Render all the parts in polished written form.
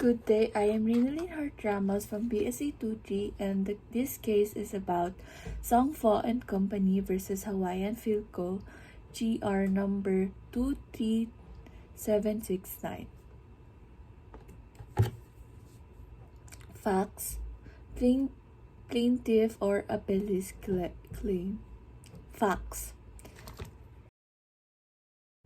Good day, I am Rinalyn Hart Ramos from BSA23 and this case is about Songfo and Company versus Hawaiian Philco GR number 23769. Facts: Plaintiff or appellee's claim. Facts: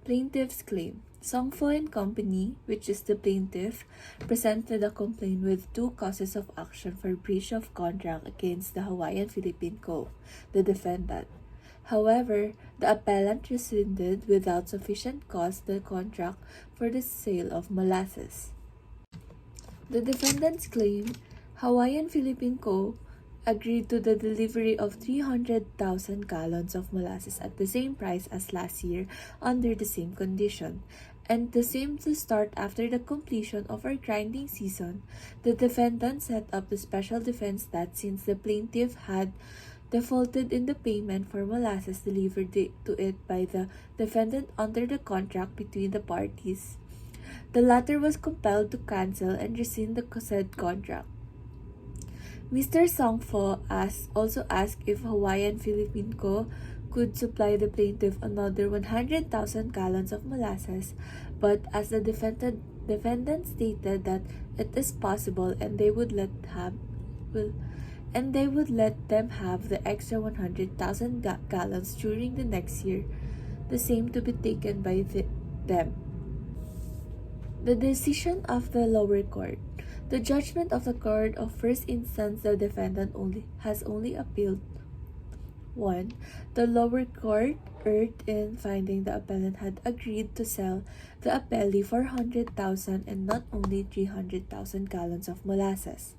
Plaintiff's claim. Songfo and Company, which is the plaintiff, presented a complaint with two causes of action for breach of contract against the Hawaiian Philippine Co., the defendant. However, the appellant rescinded without sufficient cause the contract for the sale of molasses. The defendants claim Hawaiian Philippine Co. agreed to the delivery of 300,000 gallons of molasses at the same price as last year under the same condition, and the same to start after the completion of our grinding season. The defendant set up the special defense that since the plaintiff had defaulted in the payment for molasses delivered to it by the defendant under the contract between the parties, the latter was compelled to cancel and rescind the said contract. Mr. Songfo also asked if Hawaiian Philippine Co. could supply the plaintiff another 100,000 gallons of molasses, but as the defendant stated that it is possible and they would let them have the extra 100,000 gallons during the next year, the same to be taken by them. The decision of the lower court. The judgment of the court of first instance, the defendant has only appealed. 1. The lower court erred in finding the appellant had agreed to sell the appellee 400,000 and not only 300,000 gallons of molasses.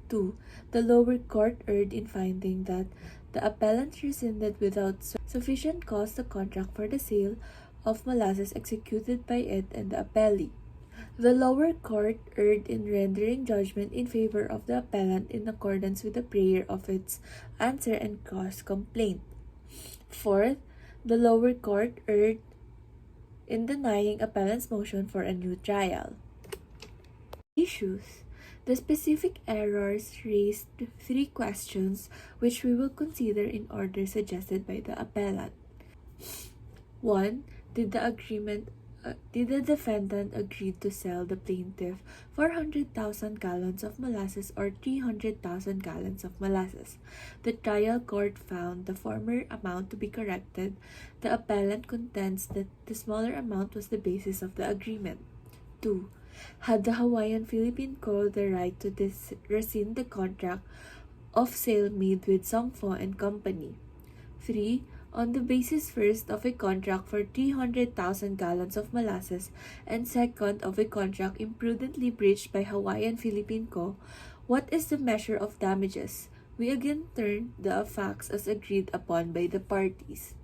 2. The lower court erred in finding that the appellant rescinded without sufficient cause the contract for the sale of molasses executed by it and the appellee. The lower court erred in rendering judgment in favor of the appellant in accordance with the prayer of its answer and cross complaint. 4th, the lower court erred in denying appellant's motion for a new trial. Issues. The specific errors raised 3 questions which we will consider in order suggested by the appellant. 1. Did the defendant agree to sell the plaintiff 400,000 gallons of molasses or 300,000 gallons of molasses? The trial court found the former amount to be corrected. The appellant contends that the smaller amount was the basis of the agreement. 2. Had the Hawaiian Philippine Co. the right to rescind the contract of sale made with Songfo and Company? 3. On the basis first of a contract for 300,000 gallons of molasses and second of a contract imprudently breached by Hawaiian Philippine Co., what is the measure of damages? We again turn the facts as agreed upon by the parties.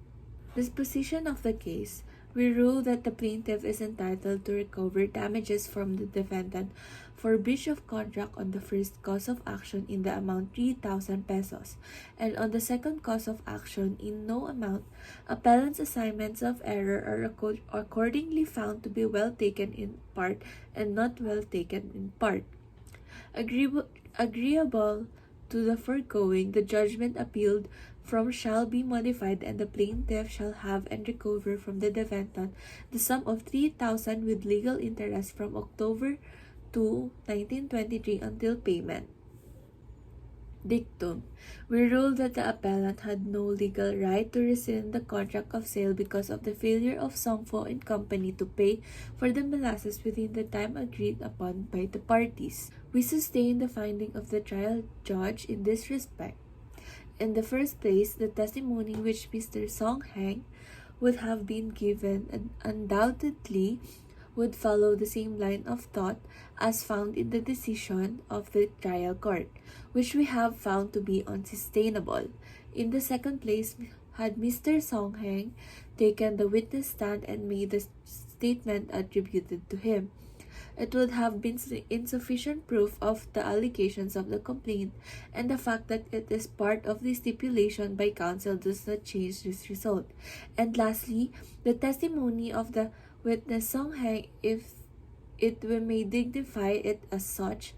Disposition of the case. We rule that the plaintiff is entitled to recover damages from the defendant for breach of contract on the first cause of action in the amount 3,000 pesos, and on the second cause of action in no amount. Appellant's assignments of error are accordingly found to be well taken in part and not well taken in part. Agreeable to the foregoing, the judgment appealed from shall be modified and the plaintiff shall have and recover from the defendant the sum of 3,000 with legal interest from October 2, 1923 until payment. Dictum. We rule that the appellant had no legal right to rescind the contract of sale because of the failure of Songfo and Company to pay for the molasses within the time agreed upon by the parties. We sustain the finding of the trial judge in this respect. In the first place, the testimony which Mr. Song Heng would have been given undoubtedly would follow the same line of thought as found in the decision of the trial court, which we have found to be unsustainable. In the second place, had Mr. Song Heng taken the witness stand and made the statement attributed to him, it would have been insufficient proof of the allegations of the complaint, and the fact that it is part of the stipulation by counsel does not change this result. And lastly, the testimony of the witness Song Heng, if we may dignify it as such,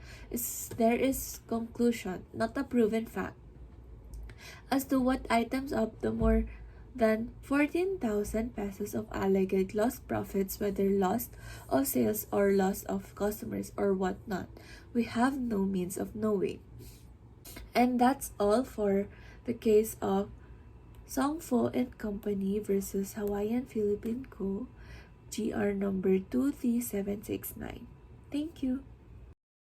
there is conclusion, not a proven fact, as to what items of the more than 14,000 pesos of alleged lost profits, whether loss of sales or loss of customers or whatnot, we have no means of knowing. And that's all for the case of Songfo and Company versus Hawaiian Philippine Co. GR number 23769. Thank you.